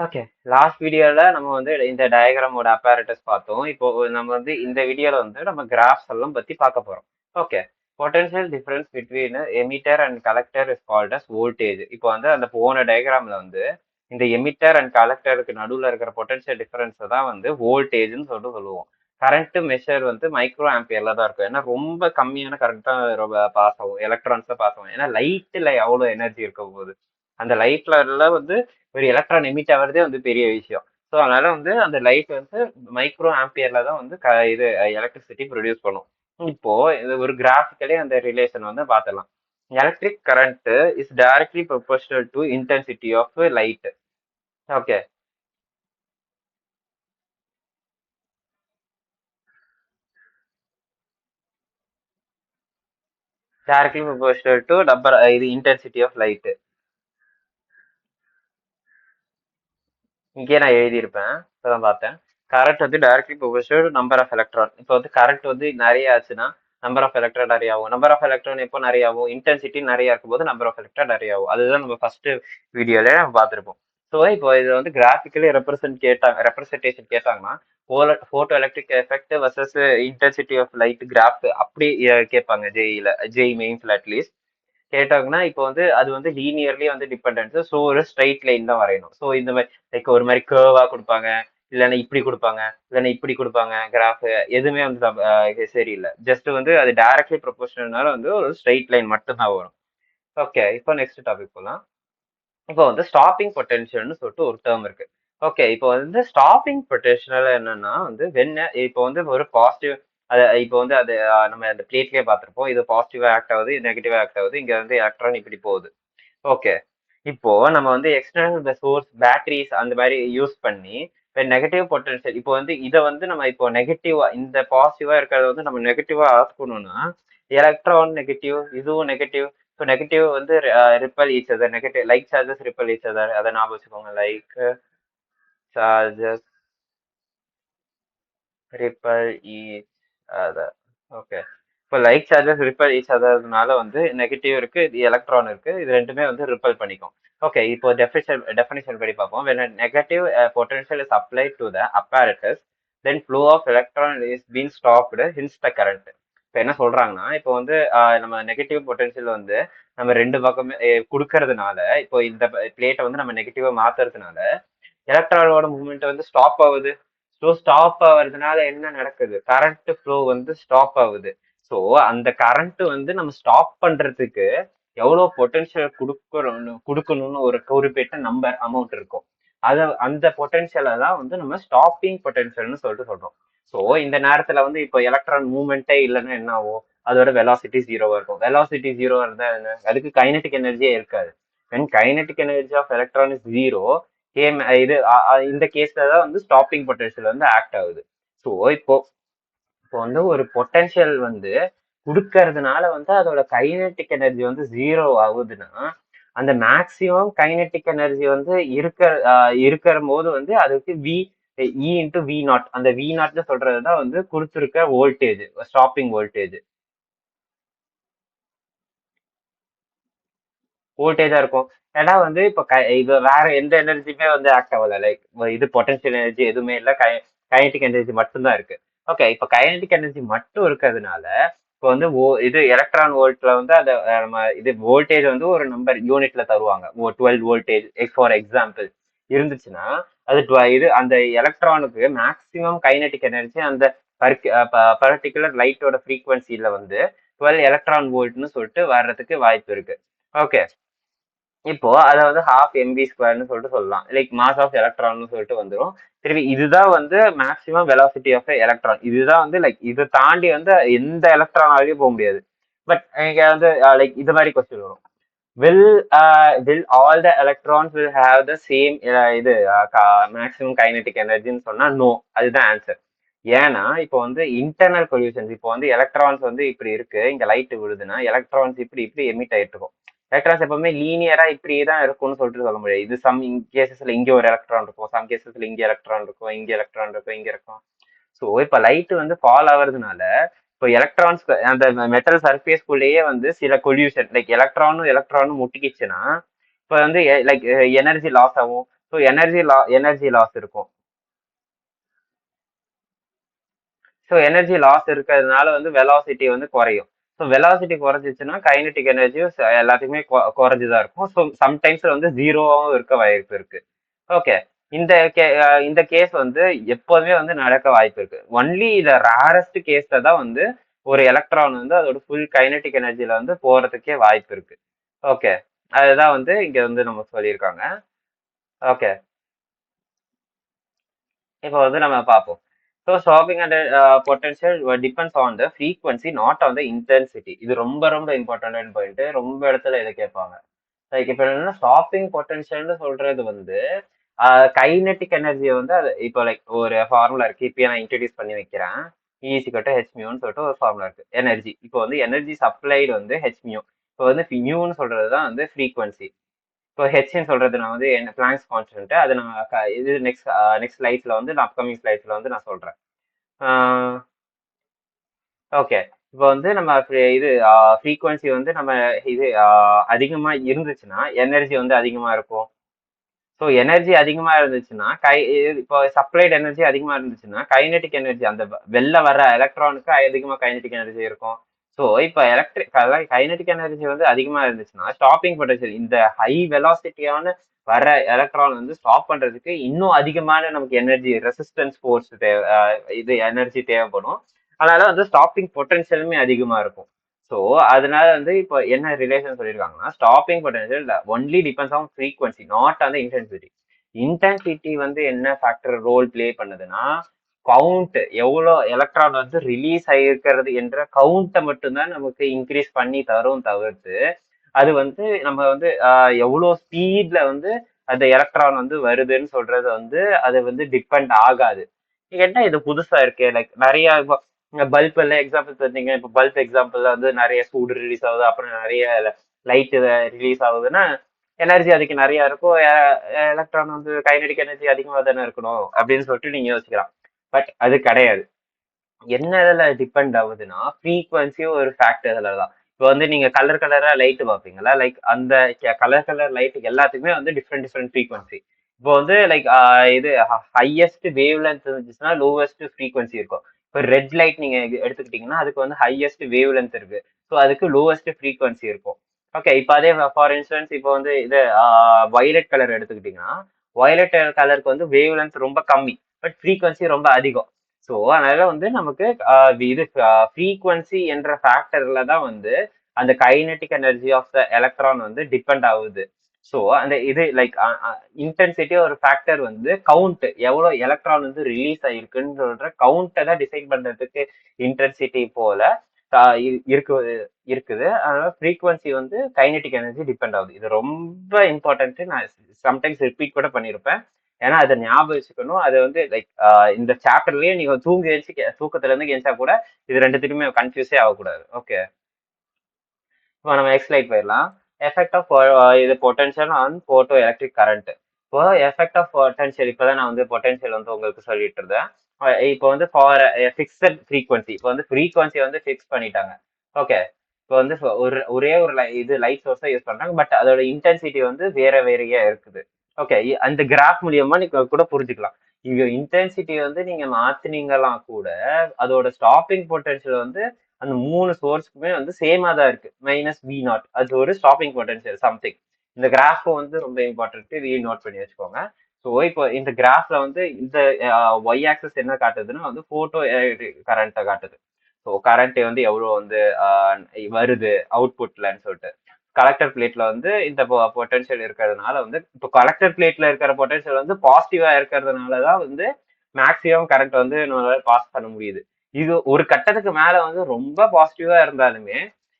Okay. Last வீடியோல நம்ம வந்து இந்த டயகிராமோட apparatus பார்த்தோம். இப்போ நம்ம வந்து இந்த வீடியோல வந்து நம்ம கிராஃப்ஸ் எல்லாம் பத்தி பார்க்க போறோம். Okay. Potential difference between emitter and collector is called as voltage. இப்போ வந்து அந்த போன டயகிராம்ல வந்து இந்த எமிட்டர் அண்ட் கலெக்டருக்கு நடுவுல இருக்கிற பொட்டன்ஷியல் டிஃபரன்ஸ் தான் வந்து வோல்டேஜ்னு சொல்லிட்டு சொல்லுவோம். கரண்ட் மெஷர் வந்து மைக்ரோ ஆம்பியர்ல தான் இருக்கும். ஏன்னா ரொம்ப கம்மியான கரண்ட் தான் பாஸ் ஆகும். எலக்ட்ரான்ஸ் தான் பாஸ் ஆகும். ஏன்னா லைட்ல எவ்வளவு எனர்ஜி இருக்க போகுது. அந்த லைட்ல எல்லாம் வந்து ஒரு எலக்ட்ரான் எமிட் ஆகிறதே வந்து பெரிய விஷயம். ஸோ அதனால வந்து அந்த லைட் வந்து மைக்ரோ ஆம்பியர்ல தான் வந்து இது எலக்ட்ரிசிட்டி ப்ரொடியூஸ் பண்ணும். இப்போ இது ஒரு கிராஃபிக்கலி அந்த ரிலேஷன் வந்து பார்த்துடலாம். Electric current is directly proportional to intensity of light. Okay. Directly proportional to number இது இன்டென்சிட்டி ஆஃப் லைட். இங்கே நான் எழுதியிருப்பேன். இப்பதான் பார்த்தேன். கரண்ட் வந்து directly proportional number of electron. இப்போ வந்து கரண்ட் வந்து நிறைய ஆச்சுன்னா நம்பர் ஆஃப் எலக்ட்ரான் நிறைய ஆகும். நம்பர் ஆஃப் எலக்ட்ரான் எப்போ நிறைய ஆகும்? இன்டென்சிட்டி நிறைய இருக்கும்போது நம்பர் ஆஃப் எலக்ட்ரான் நிறைய ஆகும். அதுதான் நம்ம ஃபர்ஸ்ட் வீடியோல நம்ம பார்த்துருப்போம். ஸோ இப்போ இது வந்து கிராஃபிக்கலி ரெப்ரசன்டேஷன் கேட்டாங்கன்னா photo electric effect versus intensity of light graph அப்படி கேட்பாங்க ஜெய் மெயின்ஸ்ல அட்லீஸ்ட் கேட்டாங்கன்னா இப்போ வந்து அது வந்து லீனியர்லி வந்து டிபெண்டன்ஸ். ஸோ ஒரு ஸ்ட்ரைட் லைன் தான் வரையணும். ஸோ இந்த மாதிரி லைக் ஒரு மாதிரி கேர்வா கொடுப்பாங்க, இல்லைன்னா இப்படி கொடுப்பாங்க, இல்லைன்னா இப்படி கொடுப்பாங்க கிராஃப். எதுவுமே வந்து சரியில்லை. ஜஸ்ட் வந்து அது டைரக்ட்லி ப்ரொபோஷனல்னால வந்து ஒரு ஸ்ட்ரைட் லைன் மட்டும் தான் வரும். ஓகே. இப்போ நெக்ஸ்ட் டாபிக் போகலாம். இப்போ வந்து ஸ்டாப்பிங் பொட்டன்ஷியல்னு சொல்லிட்டு ஒரு டேர்ம் இருக்கு. ஓகே. இப்போ வந்து ஸ்டாப்பிங் பொட்டன்ஷியல் என்னன்னா வந்து இப்போ வந்து ஒரு பாசிட்டிவ் இப்போ வந்து அது நம்ம அந்த பிளேட்லயே பார்த்திருப்போம். இது பாசிட்டிவா ஆக்ட் ஆகுது, இது நெகட்டிவா ஆக்ட் ஆகுது. இங்க வந்து எலக்ட்ரான் இப்படி போகுது. ஓகே. இப்போ நம்ம வந்து எக்ஸ்டர்னல் சோர்ஸ் பேட்டரிஸ் அந்த மாதிரி யூஸ் பண்ணி நெகட்டிவ் பொட்டன்ஷியல் இப்போ வந்து இதை வந்து நம்ம இப்போ நெகட்டிவா இந்த பாசிட்டிவா இருக்கிறத வந்து நம்ம நெகட்டிவா ஆக்கணும்னா எலக்ட்ரான் நெகட்டிவ், இதுவும் நெகட்டிவ். ஸோ நெகட்டிவ் வந்து ripple each other, negative like charges ripple each other. அதை ஞாபகம் வச்சுக்கோங்க. Like charges ripple each other. Okay. இப்போ லைக் சார்ஜஸ் ரிப்பல் ஈச் அதர்னால வந்து நெகட்டிவ் இருக்கு, இது எலக்ட்ரான் இருக்கு, இது ரெண்டுமே வந்து ரிப்பல் பண்ணிக்கும். ஓகே. இப்போ டெஃபினிஷன் படி பார்ப்போம். when a negative potential is applied to the apparatus then flow of electron is being stopped hence the current. இப்போ என்ன சொல்றாங்கன்னா இப்போ வந்து நம்ம நெகட்டிவ் பொட்டன்ஷியல் வந்து நம்ம ரெண்டு பக்கமே கொடுக்கறதுனால இப்போ இந்த பிளேட்டை வந்து நம்ம நெகட்டிவா மாத்துறதுனால எலக்ட்ரானோட மூவ்மெண்ட் வந்து ஸ்டாப் ஆகுது. ஸோ ஸ்டாப் ஆகுறதுனால என்ன நடக்குது? கரண்ட் ஃப்ளோ வந்து ஸ்டாப் ஆகுது. ஸோ அந்த கரண்ட் வந்து நம்ம ஸ்டாப் பண்றதுக்கு எவ்வளவு பொட்டன்ஷியல் கொடுக்கணும்னு ஒரு குறிப்பிட்ட நம்பர் அமௌண்ட் இருக்கும். அந்த பொட்டன்ஷியலை தான் வந்து நம்ம ஸ்டாப்பிங் பொட்டன்ஷியல்னு சொல்லிட்டு சொல்றோம். ஸோ இந்த நேரத்துல வந்து இப்போ எலக்ட்ரான் மூவ்மெண்ட்டே இல்லைன்னா என்ன ஆகும்? அதோட வெலாசிட்டி ஜீரோவா இருக்கும். வெலாசிட்டி ஜீரோவா இருந்தா என்ன? அதுக்கு கைனடிக் எனர்ஜியே இருக்காது. when kinetic energy of electron is zero, இது இந்த கேஸ்ல தான் வந்து ஸ்டாப்பிங் பொட்டன்ஷியல் வந்து ஆக்ட் ஆகுது. ஸோ இப்போ இப்போ வந்து ஒரு பொட்டன்ஷியல் வந்து கொடுக்கறதுனால வந்து அதோட கைனெட்டிக் எனர்ஜி வந்து ஜீரோ ஆகுதுன்னா அந்த மேக்சிமம் கைனெட்டிக் எனர்ஜி வந்து இருக்கிற போது வந்து அதுக்கு இ இன்டு வி நாட், அந்த வி நாட்னு சொல்றதுதான் வந்து கொடுத்துருக்க வோல்டேஜ், ஸ்டாப்பிங் வோல்டேஜ். வோல்டேஜா இருக்கும். ஏன்னா வந்து இப்போ இது வேற எந்த எனர்ஜியுமே வந்து ஆக்ட் ஆகல. லைக் இது பொட்டன்ஷியல் எனர்ஜி எதுவுமே இல்லை, கைனடிக் எனர்ஜி மட்டும்தான் இருக்கு. ஓகே. இப்போ கைனடிக் எனர்ஜி மட்டும் இருக்கிறதுனால இப்போ வந்து இது எலக்ட்ரான் வோல்ட்ல வந்து அந்த நம்ம இது வோல்டேஜ் வந்து ஒரு நம்பர் யூனிட்ல தருவாங்க. 12 வோல்டேஜ் ஃபார் எக்ஸாம்பிள் இருந்துச்சுன்னா அது இது அந்த எலக்ட்ரானுக்கு மேக்சிமம் கைனடிக் எனர்ஜி அந்த பர்டிகுலர் லைட்டோட ஃப்ரீக்வன்சில வந்து 12 எலக்ட்ரான் வோல்ட்னு சொல்லிட்டு வர்றதுக்கு வாய்ப்பு இருக்கு. ஓகே. இப்போ அதை வந்து ஹாஃப் எம்பி ஸ்கொயர்னு சொல்லிட்டு சொல்லலாம். லைக் மாஸ் ஆஃப் எலக்ட்ரான்னு சொல்லிட்டு வந்துடும். திருப்பி இதுதான் வந்து மேக்ஸிமம் வெலாசிட்டி ஆஃப் எலக்ட்ரான். இதுதான் வந்து லைக் இதை தாண்டி வந்து எந்த எலக்ட்ரானாலையும் போக முடியாது. பட் இங்க வந்து லைக் இது மாதிரி கொஸ்டின் வரும். Will all the electrons will have the same இது மேக்ஸிமம் கைனடிக் எனர்ஜின்னு சொன்னா நோ, அதுதான் ஆன்சர். ஏன்னா இப்போ வந்து இன்டர்னல் சொல்யூஷன்ஸ், இப்போ வந்து எலக்ட்ரான்ஸ் வந்து இப்படி இருக்கு, இங்க லைட் விழுதுன்னா எலக்ட்ரான்ஸ் இப்படி இப்படி எமிட் ஆயிட்டு இருக்கும். எலக்ட்ரான்ஸ் எப்பவுமே லீனியரா இப்படியே தான் இருக்கும்னு சொல்லிட்டு சொல்ல முடியாது. இது சம் கேசஸ்ல இங்க ஒரு எலக்ட்ரான் இருக்கும், சம் கேசஸ்ல இங்க எலக்ட்ரான் இருக்கும், இங்க எலக்ட்ரான் இருக்கும், இங்க இருக்கும். ஸோ இப்போ லைட் வந்து ஃபால் ஆகுறதுனால இப்போ எலக்ட்ரான்ஸ் அந்த மெட்டல் சர்ஃபேஸ்குள்ளேயே வந்து சில கொல்யூஷன் லைக் எலக்ட்ரானும் முட்டிக்கிச்சுன்னா இப்போ வந்து லைக் எனர்ஜி லாஸ் ஆகும். ஸோ எனர்ஜி லாஸ் இருக்கும். ஸோ எனர்ஜி லாஸ் இருக்கிறதுனால வந்து வெலாசிட்டி வந்து குறையும். ஸோ வெலாசிட்டி குறைஞ்சிச்சுன்னா கைனடிக் எனர்ஜியும் எல்லாத்துக்குமே குறைஞ்சுதான் இருக்கும். ஸோ சம்டைம்ஸ் வந்து ஜீரோவாகவும் இருக்க வாய்ப்பு இருக்கு. ஓகே. இந்த கேஸ் வந்து எப்போதுமே வந்து நடக்க வாய்ப்பு இருக்கு. ஒன்லி இத ரேரஸ்ட் கேஸ்ல தான் வந்து ஒரு எலக்ட்ரான் வந்து அதோட ஃபுல் கைனடிக் எனர்ஜில வந்து போறதுக்கே வாய்ப்பு இருக்கு. ஓகே. அதுதான் வந்து இங்க வந்து நம்ம சொல்லியிருக்காங்க. ஓகே. இப்போ வந்து நம்ம பார்ப்போம். So stopping and potential depends on the frequency not on the intensity. இது ரொம்ப ரொம்ப இம்பார்ட்டன்டான பாயிண்ட். ரொம்ப இடத்துல இதை கேட்பாங்க. லைக் இப்போ என்னன்னா ஸ்டாப்பிங் பொட்டன்ஷியல்னு சொல்றது வந்து கைனெட்டிக் எனர்ஜியை வந்து அது இப்போ லைக் ஒரு ஃபார்முலா இருக்கு. இப்போ நான் இன்ட்ரடியூஸ் பண்ணி வைக்கிறேன். ஈஸிக்கட்ட ஹெச்மியூன்னு சொல்லிட்டு ஒரு ஃபார்முலா இருக்கு. எனர்ஜி இப்போ வந்து எனர்ஜி சப்ளைடு வந்து ஹெச்மியூ. இப்போ வந்து மியூன்னு சொல்றது தான் வந்து ஃப்ரீக்வன்சி. இப்போ ஹெச்ன்னு சொல்றது நான் வந்து என்ன பிளாங்க்ஸ் கான்ஸ்டன்ட் அது நான் இது நெக்ஸ்ட் ஸ்லைட்ஸ்ல வந்து நான் அப்கமிங் ஸ்லைட்ஸ்ல வந்து நான் சொல்றேன். ஓகே. இப்போ வந்து நம்ம இது ஃப்ரீக்வன்சி வந்து நம்ம இது அதிகமா இருந்துச்சுன்னா எனர்ஜி வந்து அதிகமா இருக்கும். ஸோ எனர்ஜி அதிகமா இருந்துச்சுன்னா இப்போ சப்ளைடு எனர்ஜி அதிகமா இருந்துச்சுன்னா கைனெட்டிக் எனர்ஜி அந்த வெளில வர எலக்ட்ரானுக்கு அதிகமா கைனெட்டிக் எனர்ஜி இருக்கும். ஸோ இப்போ கைனெட்டிக் எனர்ஜி வந்து அதிகமா இருந்துச்சுன்னா ஸ்டாப்பிங் பொட்டன்ஷியல் இந்த ஹை வெலாசிட்டியான வர எலக்ட்ரான் வந்து ஸ்டாப் பண்றதுக்கு இன்னும் அதிகமான நமக்கு எனர்ஜி ரெசிஸ்டன்ஸ் ஃபோர்ஸ் இது எனர்ஜி தேவைப்படும். அதனால வந்து ஸ்டாப்பிங் பொட்டன்ஷியலுமே அதிகமா இருக்கும். ஸோ அதனால வந்து இப்போ என்ன ரிலேஷன் சொல்லியிருக்காங்கன்னா stopping potential only depends on frequency not on the intensity. Intensity வந்து என்ன ஃபேக்டர் ரோல் பிளே பண்ணுதுன்னா கவுண்ட் எவ்வளோ எலக்ட்ரான் வந்து ரிலீஸ் ஆகிருக்கிறது என்ற கவுண்ட்டை மட்டும்தான் நமக்கு இன்க்ரீஸ் பண்ணி தரும் தவிர்த்து அது வந்து நம்ம வந்து எவ்வளோ ஸ்பீட்ல வந்து அந்த எலக்ட்ரான் வந்து வருதுன்னு சொல்றது வந்து அது வந்து டிபெண்ட் ஆகாது. என்ன இது புதுசா இருக்கு லைக் நிறைய பல்ப் எல்லாம் எக்ஸாம்பிள் பார்த்தீங்க இப்போ பல்ப் எக்ஸாம்பிள் வந்து நிறைய சூடு ரிலீஸ் ஆகுது அப்புறம் நிறைய லைட் ரிலீஸ் ஆகுதுன்னா எனர்ஜி அதுக்கு நிறைய இருக்கும். எலக்ட்ரான் வந்து கைனடிக் எனர்ஜி அதிகமாக தானே இருக்கணும் அப்படின்னு சொல்லிட்டு நீங்க யோசிக்கலாம். பட் அது கிடையாது. என்ன இதுல டிபெண்ட் ஆகுதுன்னா ஃப்ரீக்வன்சியும் ஒரு ஃபேக்டர் இதுல தான். இப்போ வந்து நீங்க கலர் கலரா லைட் பார்ப்பீங்களா லைக் அந்த கலர் கலர் லைட் எல்லாத்துக்குமே வந்து டிஃப்ரெண்ட் டிஃப்ரெண்ட் ஃப்ரீக்வன்சி. இப்போ வந்து லைக் இது ஹையஸ்ட் வேவ் லென்த் இருந்துச்சுன்னா லோவஸ்ட் ஃப்ரீக்வன்சி இருக்கும். இப்போ ரெட் லைட் நீங்க எடுத்துக்கிட்டீங்கன்னா அதுக்கு வந்து ஹையஸ்ட் வேவ் லென்த் இருக்கு. ஸோ அதுக்கு லோவஸ்ட் ஃப்ரீக்வன்சி இருக்கும். ஓகே. இப்போ அதே ஃபார் இன்ஸ்டன்ஸ் இப்போ வந்து இது வயலட் கலர் எடுத்துக்கிட்டீங்கன்னா வயலட் கலருக்கு வந்து வேவ் லென்த் ரொம்ப கம்மி பட் ஃப்ரீக்வன்சி ரொம்ப அதிகம். ஸோ அதனால வந்து நமக்கு இது ஃப்ரீக்வன்சி என்ற ஃபேக்டர்ல தான் வந்து அந்த kinetic energy of the electron வந்து டிபெண்ட் ஆகுது. ஸோ அந்த இது லைக் இன்டென்சிட்டி ஒரு ஃபேக்டர் வந்து கவுண்ட் எவ்வளோ எலக்ட்ரான் வந்து ரிலீஸ் ஆயிருக்குன்னு சொல்ற கவுண்ட்டை தான் டிசைட் பண்றதுக்கு இன்டென்சிட்டி போல இருக்குது இருக்குது. அதனால ஃப்ரீக்வன்சி வந்து கைனெட்டிக் எனர்ஜி டிபெண்ட் ஆகுது. இது ரொம்ப இம்பார்ட்டன்ட். நான் சம்டைம்ஸ் ரிப்பீட் கூட பண்ணியிருப்பேன். ஏன்னா அதை ஞாபகம் வச்சுக்கணும். அது வந்து லைக் இந்த சாப்டர்லயே நீங்க தூக்கத்துல இருந்து எழுந்தா கூட இது ரெண்டுத்துக்குமே கன்ஃபியூஸே ஆகக்கூடாது. ஓகே. இப்போ நம்ம நெக்ஸ்ட் ஸ்லைட் போயிடலாம். எஃபெக்ட் ஆஃப் இது potential on photo electric current. இப்போ எஃபெக்ட் ஆஃப் பொட்டன்ஷியல் இப்போதான் நான் வந்து பொட்டன்ஷியல் வந்து உங்களுக்கு சொல்லிட்டு இருந்தேன். இப்போ வந்து ஃபார் ஃபிக்ஸட் ஃப்ரீக்வன்சி இப்போ வந்து ஃப்ரீக்வன்சி வந்து ஃபிக்ஸ் பண்ணிட்டாங்க. ஓகே. இப்போ வந்து ஒரே ஒரு இது லைட் சோர்ஸை யூஸ் பண்றாங்க பட் அதோட இன்டென்சிட்டி வந்து வேற வேறையா இருக்குது. ஓகே. அந்த கிராஃப் மூலியமா நீங்க கூட புரிஞ்சுக்கலாம். இங்க இன்டென்சிட்டி வந்து நீங்க மாத்தினீங்கலாம் கூட அதோட ஸ்டாப்பிங் பொட்டன்ஷியல் வந்து அந்த மூணு சோர்ஸ்க்குமே வந்து சேமா தான் இருக்கு. -V0 அது ஒரு ஸ்டாப்பிங் பொட்டன்ஷியல் சம்திங். இந்த கிராஃப் வந்து ரொம்ப இம்பார்ட்டன்ட். இதையும் நோட் பண்ணி வச்சுக்கோங்க. ஸோ இப்போ இந்த கிராஃப்ல வந்து இந்த ஒய் ஆக்சஸ் என்ன காட்டுதுன்னா வந்து போட்டோ கரண்ட்டை காட்டுது. ஸோ கரண்ட் வந்து எவ்வளோ வந்து வருது அவுட்புட்லன்னு சொல்லிட்டு கலெக்டர் பிளேட்ல வந்து இந்த பொட்டன்ஷியல் இருக்கிறதுனால வந்து இப்போ கலெக்டர் பிளேட்ல இருக்கிற பொட்டன்ஷியல் வந்து பாசிட்டிவா இருக்கிறதுனால தான் வந்து மேக்ஸிமம் கரண்ட் வந்து நம்மளால பாஸ் பண்ண முடியுது. இது ஒரு கட்டத்துக்கு மேல வந்து ரொம்ப பாசிட்டிவா இருந்தாலுமே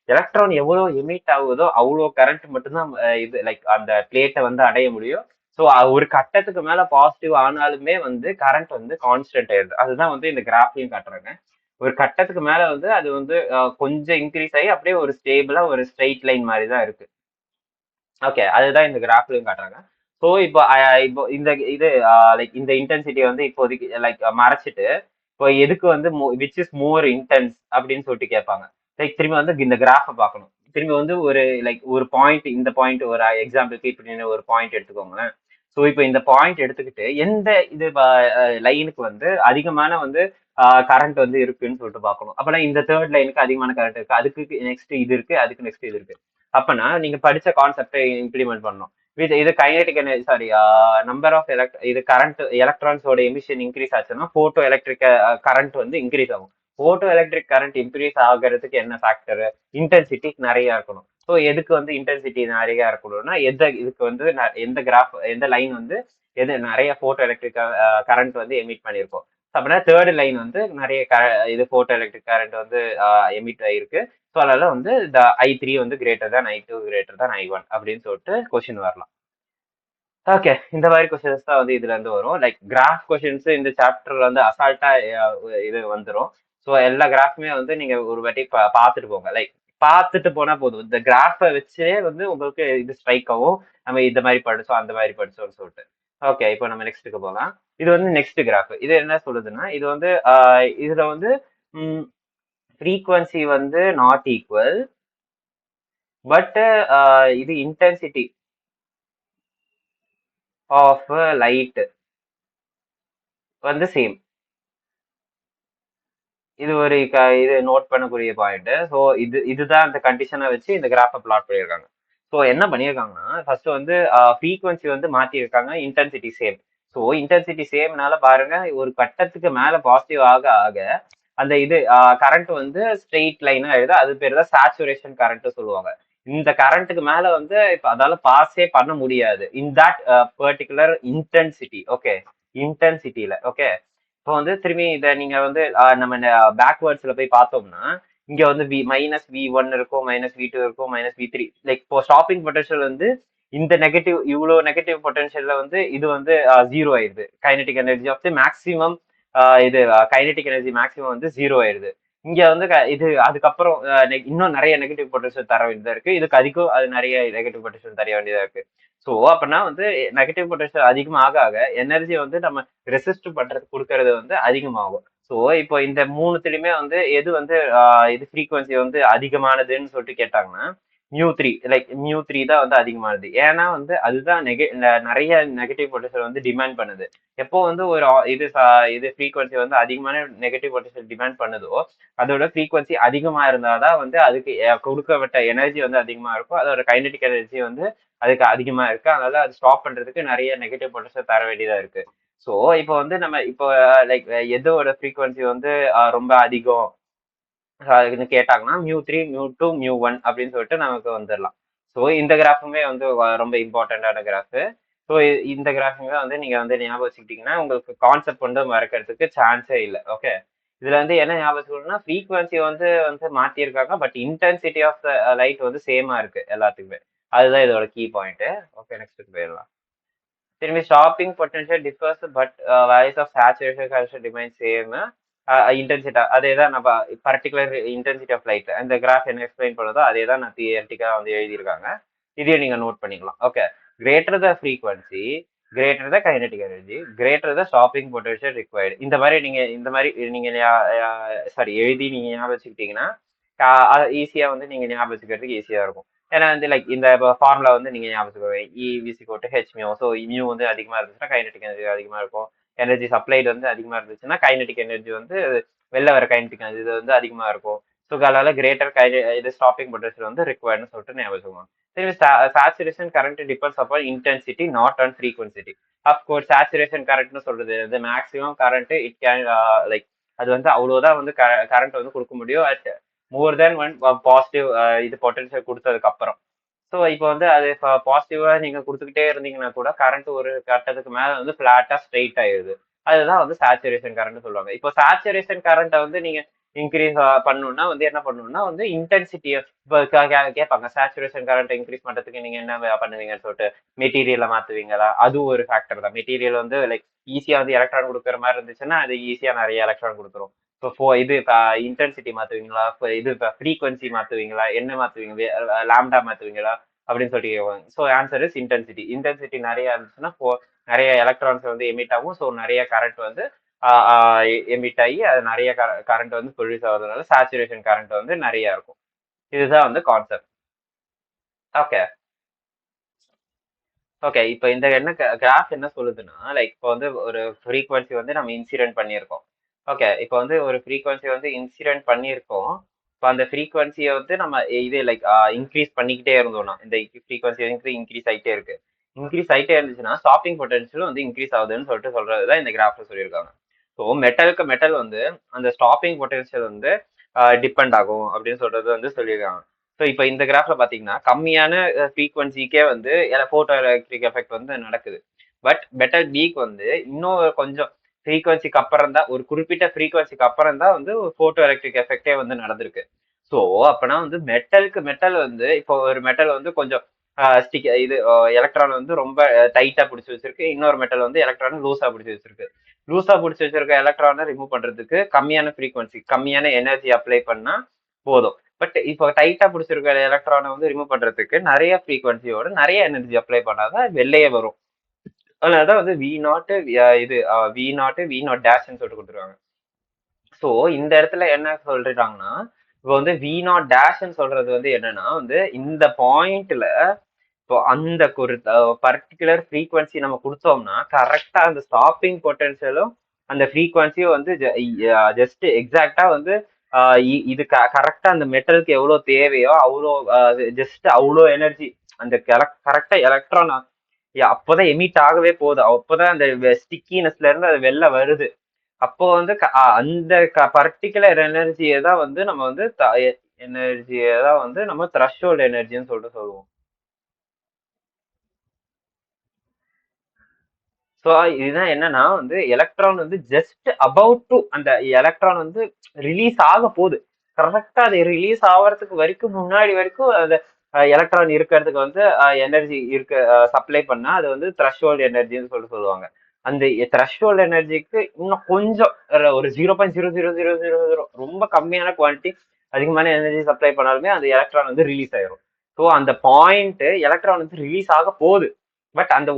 எலக்ட்ரான் எவ்வளவு எமிட் ஆகுதோ அவ்வளோ கரண்ட் மட்டும்தான் இது லைக் அந்த பிளேட்டை வந்து அடைய முடியும். ஸோ ஒரு கட்டத்துக்கு மேல பாசிட்டிவ் ஆனாலுமே வந்து கரண்ட் வந்து கான்ஸ்டன்ட் ஆயிருது. அதுதான் வந்து இந்த கிராஃப்லையும் காட்டுறாங்க. ஒரு கட்டத்துக்கு மேல வந்து அது வந்து கொஞ்சம் இன்க்ரீஸ் ஆகி அப்படியே ஒரு ஸ்டேபிளா ஒரு ஸ்ட்ரெயிட் லைன் மாதிரி தான் இருக்கு. ஓகே. அதுதான் இந்த கிராஃப்லயும் காட்டுறாங்க. ஸோ இப்போ இந்த இது லைக் இந்த இன்டென்சிட்டி வந்து இப்போதைக்கு லைக் மறைச்சிட்டு இப்போ எதுக்கு வந்து விச் இஸ் மோர் இன்டென்ஸ் அப்படின்னு சொல்லிட்டு கேட்பாங்க. லைக் திரும்பி வந்து இந்த கிராஃபை பார்க்கணும். திரும்பி வந்து ஒரு லைக் ஒரு பாயிண்ட் இந்த பாயிண்ட் ஒரு எக்ஸாம்பிளுக்கு இப்படி ஒரு பாயிண்ட் எடுத்துக்கோங்களேன். ஸோ இப்போ இந்த பாயிண்ட் எடுத்துக்கிட்டு எந்த இது லைனுக்கு வந்து அதிகமான வந்து கரண்ட் வந்து இருக்குன்னு சொல்லிட்டு பார்க்கணும். அப்பனா இந்த தேர்ட் லைனுக்கு அதிகமான கரண்ட் இருக்கு, அதுக்கு நெக்ஸ்ட் இது இருக்கு, அதுக்கு நெக்ஸ்ட் இது இருக்கு. அப்பனா நீங்க படிச்ச கான்செப்டை இம்ப்ளிமெண்ட் பண்ணணும். இது kinetic energy, sorry, number of இது கரண்ட் எலக்ட்ரான்ஸோட எமிஷன் இன்க்ரீஸ் ஆச்சுன்னா போட்டோ எலக்ட்ரிக் கரண்ட் வந்து இன்க்ரீஸ் ஆகும். போட்டோ எலக்ட்ரிக் கரண்ட் இன்க்ரீஸ் ஆகிறதுக்கு என்ன ஃபேக்டர்? இன்டென்சிட்டி நிறைய இருக்கணும். ஸோ எதுக்கு வந்து இன்டென்சிட்டி நிறைய இருக்கணும்னா இதுக்கு வந்து எந்த கிராஃப், எந்த லைன் வந்து எது நிறைய போட்டோ எலக்ட்ரிக் கரண்ட் வந்து எமிட் பண்ணியிருக்கோம். அப்படின்னா தேர்ட் லைன் வந்து நிறைய இது போட்டோ எலக்ட்ரிக் கரண்ட் வந்து எமிட் ஆயிருக்கு. ஸோ அதனால வந்து இந்த I3 வந்து greater than I2 greater than I1 அப்படின்னு சொல்லிட்டு கொஸ்டின் வரலாம். ஓகே, இந்த மாதிரி கொஸ்டின்ஸ் தான் வந்து இதுல இருந்து வரும். லைக் கிராஃப் கொஸ்டின்ஸ் இந்த சாப்டர்ல வந்து அசால்ட்டா இது வந்துடும். ஸோ எல்லா கிராஃப்மே வந்து நீங்க ஒரு வாட்டி பார்த்துட்டு போங்க. லைக் பார்த்துட்டு போனா போதும். இந்த கிராஃபை வச்சே வந்து உங்களுக்கு இது ஸ்ட்ரைக் ஆகும். நம்ம இந்த மாதிரி படிச்சோம், அந்த மாதிரி படிச்சோம்னு சொல்லிட்டு. ஓகே, இப்போ நம்ம நெக்ஸ்ட்டுக்கு போகலாம். இது வந்து நெக்ஸ்ட் கிராஃப். இது என்ன சொல்லுதுன்னா, இது வந்து இதுல வந்து ஃப்ரீக்வன்சி வந்து நாட் ஈக்குவல், பட் இது இன்டென்சிட்டி ஆஃப் லைட் வந்து சேம். இது ஒரு இது நோட் பண்ணக்கூடிய பாயிண்ட். ஸோ இதுதான் இந்த கண்டிஷனை வச்சு இந்த கிராஃபை பிளாட் பண்ணியிருக்காங்க. ஸோ என்ன பண்ணியிருக்காங்கன்னா, ஃபர்ஸ்ட் வந்து ஃப்ரீக்வன்சி வந்து மாற்றிருக்காங்க, இன்டென்சிட்டி சேம். ஸோ இன்டென்சிட்டி சேம்னால பாருங்க, ஒரு கட்டத்துக்கு மேல பாசிட்டிவ் ஆக ஆக அந்த இது கரண்ட் வந்து ஸ்ட்ரெயிட் லைனா எழுது. அது பேர் தான் சேச்சுரேஷன் கரண்ட் சொல்லுவாங்க. இந்த கரண்ட்டுக்கு மேல வந்து இப்ப அதால பாஸே பண்ண முடியாது in that particular intensity. Okay, இன்டென்சிட்டியில. ஓகே, இப்போ வந்து திரும்பி இதை நீங்க வந்து நம்ம பேக்வேர்ட்ஸ்ல போய் பார்த்தோம்னா, இங்க வந்து -V1 இருக்கும், -V2 இருக்கும், -V3. லைக் இப்போ ஸ்டாப்பிங் பொட்டன்ஷியல் வந்து இந்த நெகட்டிவ், இவ்வளவு நெகட்டிவ் பொட்டன்ஷியல்ல வந்து இது வந்து 0 ஆயிருது. Kinetic energy of the maximum, இது கைனடிக் எனர்ஜி மேக்ஸிமம் வந்து 0 ஆயிருது. இங்க வந்து இது அதுக்கப்புறம் இன்னும் நிறைய நெகட்டிவ் பொட்டன்ஷியல் தர வேண்டியதா இருக்கு. இதுக்கு அதிகம் அது நிறைய நெகட்டிவ் பொட்டன்ஷியல் தர வேண்டியதா இருக்கு. ஸோ அப்படின்னா வந்து நெகட்டிவ் பொட்டன்ஷியல் அதிகமாக ஆக எனர்ஜி வந்து நம்ம ரெசிஸ்ட் பண்றது கொடுக்கறது வந்து அதிகமாகும். ஸோ இப்போ இந்த மூணுத்துலயுமே வந்து எது வந்து இது ஃப்ரீக்வன்சி வந்து அதிகமானதுன்னு சொல்லிட்டு கேட்டாங்கன்னா, μ3, லைக் μ3 தான் வந்து அதிகமானது. ஏன்னா வந்து அதுதான் நிறைய நெகட்டிவ் பொட்டன்ஷியல் வந்து டிமாண்ட் பண்ணுது. எப்போ வந்து ஒரு இது ஃப்ரீக்வன்சி வந்து அதிகமான நெகட்டிவ் பொட்டன்ஷியல் டிமாண்ட் பண்ணுதோ, அதோட ஃப்ரீக்வன்சி அதிகமா இருந்தாதான் வந்து அதுக்கு கொடுக்கப்பட்ட எனர்ஜி வந்து அதிகமா இருக்கும். அதோட கைனடிக் எனர்ஜி வந்து அதுக்கு அதிகமா இருக்கு. அதனால அது ஸ்டாப் பண்றதுக்கு நிறைய நெகட்டிவ் பொட்டன்ஷியல் தர வேண்டியதா இருக்கு. ஸோ இப்போ வந்து நம்ம இப்போ லைக் எதோட ஃப்ரீக்வன்சி வந்து ரொம்ப அதிகம் கேட்டாங்கன்னா, μ3, μ2, μ1 அப்படின்னு சொல்லிட்டு நமக்கு வந்துடலாம். ஸோ இந்த கிராஃபுமே வந்து ரொம்ப இம்பார்ட்டன்டான கிராஃப். ஸோ இந்த கிராஃபுமே வந்து நீங்க வந்து ஞாபகம் வச்சுக்கிட்டீங்கன்னா உங்களுக்கு கான்செப்ட் வந்து மறக்கிறதுக்கு சான்ஸே இல்லை. ஓகே, இதுல வந்து என்ன ஞாபகம் வச்சுக்கணும்னா, ஃப்ரீக்வன்சி வந்து வந்து மாத்திருக்காங்க, but intensity of the light வந்து சேமா இருக்கு எல்லாத்துக்குமே. அதுதான் இதோட கீ பாயிண்ட். ஓகே, நெக்ஸ்ட் போயிடலாம். திரும்பி stopping potential differs, but values of saturation current remain same. Intensity அதே தான், நம்ம பர்டிகுலர் இன்டென்சிட்டி ஆஃப் லைட் அந்த கிராஃப் என்ன எக்ஸ்பிளைன் பண்ணுதோ அதே தான் நான் தியரிட்டிக்கா வந்து எழுதியிருக்காங்க. இதையும் நீங்க நோட் பண்ணிக்கலாம். Okay, greater the frequency, greater the kinetic energy, greater the stopping potential required. இந்த மாதிரி நீங்க சாரி எழுதி நீங்க ஞாபகம் வச்சுக்கிட்டீங்கன்னா ஈஸியா வந்து நீங்க ஞாபகம் வச்சுக்கிறதுக்கு ஈஸியா இருக்கும். ஏன்னா வந்து லைக் இந்த ஃபார்முலா வந்து நீங்க ஞாபகம் வச்சுக்கோங்க. E=H μ. ஸோ மியூ வந்து அதிகமா இருந்துச்சுன்னா கைனடிக் எனர்ஜி அதிகமா இருக்கும். எனர்ஜி சப்ளைடு வந்து அதிகமா இருந்துச்சுன்னா கைனடிக் எனர்ஜி வந்து வெளில வர கைனடிக் எனர்ஜி இது வந்து அதிகமா இருக்கும். ஸோ அதனால கிரேட்டர் இது ஸ்டாப்பிங் பொட்டன்ஷியல் வந்து ரிக்வயர்ட்னு சொல்லிட்டு ஞாபகம் வச்சுக்கோங்க. Saturation current depends upon intensity, not on frequency. Of course saturation கரண்ட்னு சொல்றது இது maximum current it can like அது வந்து அவ்வளவுதான் வந்து கரண்ட் வந்து கொடுக்க முடியும் at more than one positive இது பொட்டன்ஷியல் கொடுத்ததுக்கு அப்புறம். ஸோ இப்போ வந்து அது பாசிட்டிவா நீங்க கொடுத்துக்கிட்டே இருந்தீங்கன்னா கூட கரண்ட் ஒரு கட்டத்துக்கு மேல வந்து பிளாட்டா ஸ்ட்ரெயிட் ஆயிடுது. அதுதான் வந்து சேச்சுரேஷன் கரண்ட் சொல்லுவாங்க. இப்போ சேச்சுரேஷன் கரண்ட்டை வந்து நீங்க இன்க்ரீஸ் பண்ணணும்னா வந்து என்ன பண்ணணும்னா வந்து இன்டென்சிட்டியை இப்போ கேட்பாங்க, சேச்சுரேஷன் கரண்ட் இன்க்ரீஸ் பண்றதுக்கு நீங்க என்ன பண்ணுவீங்கன்னு சொல்லிட்டு. மெட்டீரியலை மாத்துவீங்களா? அது ஒரு ஃபேக்டர் தான். மெட்டீரியல் வந்து லைக் ஈஸியா வந்து எலக்ட்ரான் கொடுக்குற மாதிரி இருந்துச்சுன்னா அது ஈஸியா நிறைய எலக்ட்ரான் கொடுத்துரும். இப்போ இது இன்டென்சிட்டி மாத்துவீங்களா, இது ஃப்ரீக்வன்சி மாத்துவீங்களா, என்ன மாத்துவீங்க, லாம்டா மாத்துவீங்களா அப்படின்னு சொல்லிட்டு கேட்பாங்க. So answer is intensity. Intensity நிறைய இருந்துச்சுன்னா நிறைய எலக்ட்ரான்ஸ் வந்து எமிட் ஆகும். ஸோ நிறைய கரண்ட் வந்து எமிட் ஆகி அது நிறைய கரண்ட் வந்து ப்ரொடியூஸ் ஆகுறதுனால சேச்சுரேஷன் கரண்ட் வந்து நிறைய இருக்கும். இதுதான் வந்து கான்செப்ட். Okay, okay. இப்போ இந்த என்ன கிராஃப் என்ன சொல்லுதுன்னா, லைக் இப்போ வந்து ஒரு ஃப்ரீக்வன்சி வந்து நம்ம இன்சிடென்ட் பண்ணியிருக்கோம். ஓகே. இப்போ வந்து ஒரு ஃப்ரீக்வன்சி வந்து இன்சிடென்ட் பண்ணியிருக்கோம். இப்போ அந்த ஃப்ரீக்வன்சிய வந்து நம்ம இது லைக் இன்க்ரீஸ் பண்ணிக்கிட்டே இருந்தோம்னா, இந்த ஃப்ரீக்வன்சி வந்து இன்க்ரீஸ் ஆயிட்டே இருக்கு. இன்க்ரீஸ் ஆயிட்டே இருந்துச்சுன்னா, ஸ்டாப்பிங் பொட்டன்ஷியலும் வந்து இன்க்ரீஸ் ஆகுதுன்னு சொல்றது தான் இந்த கிராஃப்ல சொல்லியிருக்காங்க. ஸோ மெட்டலுக்கு மெட்டல் வந்து அந்த ஸ்டாப்பிங் பொட்டன்ஷியல் வந்து டிபெண்ட் ஆகும் அப்படின்னு சொல்றது வந்து சொல்லியிருக்காங்க. ஸோ இப்போ இந்த கிராஃப்ல பாத்தீங்கன்னா கம்மியான ஃப்ரீக்வன்சிக்கே வந்து போட்டோ எலக்ட்ரிக் எஃபெக்ட் வந்து நடக்குது. பட் மெட்டல் பிக்கு வந்து இன்னும் கொஞ்சம் ஃப்ரீக்வன்சிக்கு அப்புறம் தான், ஒரு குறிப்பிட்ட ஃப்ரீக்வன்சிக்கு அப்புறம் தான் வந்து ஒரு போட்டோ எலக்ட்ரிக் எஃபெக்டே வந்து நடந்திருக்கு. ஸோ அப்பனா வந்து மெட்டலுக்கு மெட்டல் வந்து இப்போ ஒரு மெட்டல் வந்து கொஞ்சம் ஸ்டிக் இது எலக்ட்ரான் வந்து ரொம்ப டைட்டா பிடிச்சி வச்சிருக்கு, இன்னொரு மெட்டல் வந்து எலக்ட்ரான் லூஸா பிடிச்சி வச்சிருக்கு. லூஸா பிடிச்சி வச்சிருக்க எலக்ட்ரானை ரிமூவ் பண்றதுக்கு கம்மியான ஃப்ரீக்வன்சி கம்மியான எனர்ஜி அப்ளை பண்ணா போதும். பட் இப்போ டைட்டா பிடிச்சிருக்க எலக்ட்ரானை வந்து ரிமூவ் பண்றதுக்கு நிறைய ஃப்ரீக்வன்சியோட நிறைய எனர்ஜி அப்ளை பண்ணாதான் வெளியே வரும். அதனாலதான் வந்து வி நாட் இது வி நாட் டேஷ்ன்னு சொல்லிட்டு கொடுத்துருக்காங்க. ஸோ இந்த இடத்துல என்ன சொல்றாங்கன்னா, இப்போ வந்து வி நாட் டேஷ்ன்னு சொல்றது வந்து என்னன்னா வந்து இந்த பாயிண்ட்ல இப்போ அந்த ஒரு பர்டிகுலர் ஃப்ரீக்வன்சி நம்ம கொடுத்தோம்னா கரெக்டா அந்த ஸ்டாப்பிங் பொட்டன்ஷியலும் அந்த ஃப்ரீக்வன்சியும் வந்து ஜஸ்ட் எக்ஸாக்டா வந்து இது கரெக்டா அந்த மெட்டலுக்கு எவ்வளவு தேவையோ அவ்வளோ ஜஸ்ட் அவ்வளோ எனர்ஜி அந்த கரெக்டா எலக்ட்ரான் அப்போதான் எமிட் ஆகவே போகுது. அப்போதான் அந்த ஸ்டிக்கினஸ்ல இருந்து அது வெளில வருது. அப்போ வந்து அந்த பர்டிகுலர் எனர்ஜியை தான் வந்து நம்ம வந்து எனர்ஜியை தான் வந்து நம்ம த்ரெஷ்ஹோல்ட் எனர்ஜின்னு சொல்லிட்டு சொல்லுவோம். ஸோ இதுதான் என்னன்னா வந்து எலக்ட்ரான் வந்து ஜஸ்ட் அபவுட் டு அந்த எலக்ட்ரான் வந்து ரிலீஸ் ஆக போகுது. கரெக்டா அது ரிலீஸ் ஆகிறதுக்கு வரைக்கும் முன்னாடி வரைக்கும் அந்த எலக்ட்ரான் இருக்கிறதுக்கு வந்து எனர்ஜி இருக்க சப்ளை பண்ணா அது வந்து த்ரெஷ்ஹோல்ட் எனர்ஜின்னு சொல்லுவாங்க. அந்த த்ரெஷ்ஹோல்ட் எனர்ஜிக்கு இன்னும் கொஞ்சம் ஒரு 0.0000 ரொம்ப கம்மியான குவான்டிட்டி அதிகமான எனர்ஜி சப்ளை பண்ணாலுமே அந்த எலக்ட்ரான் வந்து ரிலீஸ் ஆயிரும். ஸோ அந்த பாயிண்ட் எலக்ட்ரான் வந்து ரிலீஸ் ஆக போகுது. பட் அந்த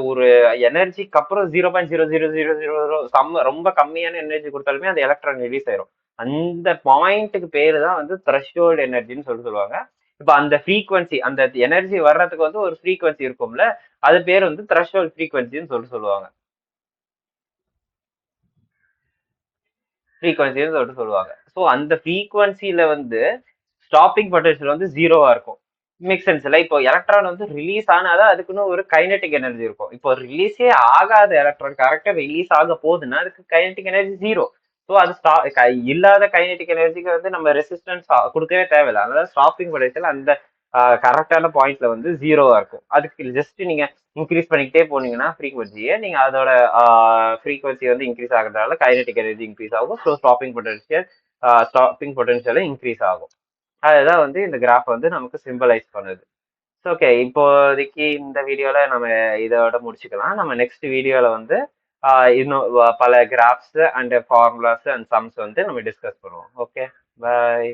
ஒரு எனர்ஜிக்கு அப்புறம் 0.0000 ரொம்ப கம்மியான எனர்ஜி கொடுத்தாலுமே அந்த எலக்ட்ரான் ரிலீஸ் ஆயிரும். அந்த பாயிண்ட்டுக்கு பேரு தான் வந்து த்ரெஷ்ஹோல்ட் எனர்ஜின்னு சொல்லுவாங்க. இப்ப அந்த ஃப்ரீக்வன்சி அந்த எனர்ஜி வர்றதுக்கு வந்து ஒரு ஃப்ரீக்வன்சி இருக்கும்ல, அது பேர் வந்து த்ரெஷ்ஹோல்ட் ஃப்ரீக்வன்சின்னு சொல்லுவாங்க. ஃப்ரீக்வன்சின்னு சொல்லுவாங்க. ஸோ அந்த ஃப்ரீக்வன்சில வந்து ஸ்டாப்பிங் பொட்டன்ஷியல் வந்து ஜீரோவா இருக்கும். மேக் சென்ஸ் இல்ல? இப்போ எலக்ட்ரான் வந்து ரிலீஸ் ஆனாதான் அதுக்குன்னு ஒரு கைனெட்டிக் எனர்ஜி இருக்கும். இப்போ ரிலீஸே ஆகாத எலக்ட்ரான் கரெக்டா ரிலீஸ் ஆக போகுதுன்னா அதுக்கு கைனெட்டிக் எனர்ஜி ஜீரோ. ஸோ அது இல்லாத கைனெட்டிக் எனர்ஜிக்கு வந்து நம்ம ரெசிஸ்டன்ஸ் கொடுக்கவே தேவையில்லை. அதனால ஸ்டாப்பிங் பொட்டன்ஷியல் அந்த கரெக்டான பாயிண்ட்ல வந்து ஜீரோவா இருக்கும். அதுக்கு ஜஸ்ட் நீங்க இன்க்ரீஸ் பண்ணிக்கிட்டே போனீங்கன்னா ஃப்ரீக்வன்சியை நீங்க அதோட ஃப்ரீக்வன்சி வந்து இன்க்ரீஸ் ஆகுறதுனால கைனெட்டிக் எனர்ஜி இன்க்ரீஸ் ஆகும். ஸோ ஸ்டாப்பிங் பொட்டன்ஷியலும் இன்க்ரீஸ் ஆகும். அதுதான் வந்து இந்த கிராஃப் வந்து நமக்கு சிம்பலைஸ் பண்ணுது. ஓகே, இப்போதைக்கு இந்த வீடியோல நம்ம இதோட முடிச்சுக்கலாம். நம்ம நெக்ஸ்ட் வீடியோல வந்து இன்னும் பல graphs and formulas and sums வந்து நம்ம டிஸ்கஸ் பண்ணுவோம். ஓகே, பாய்.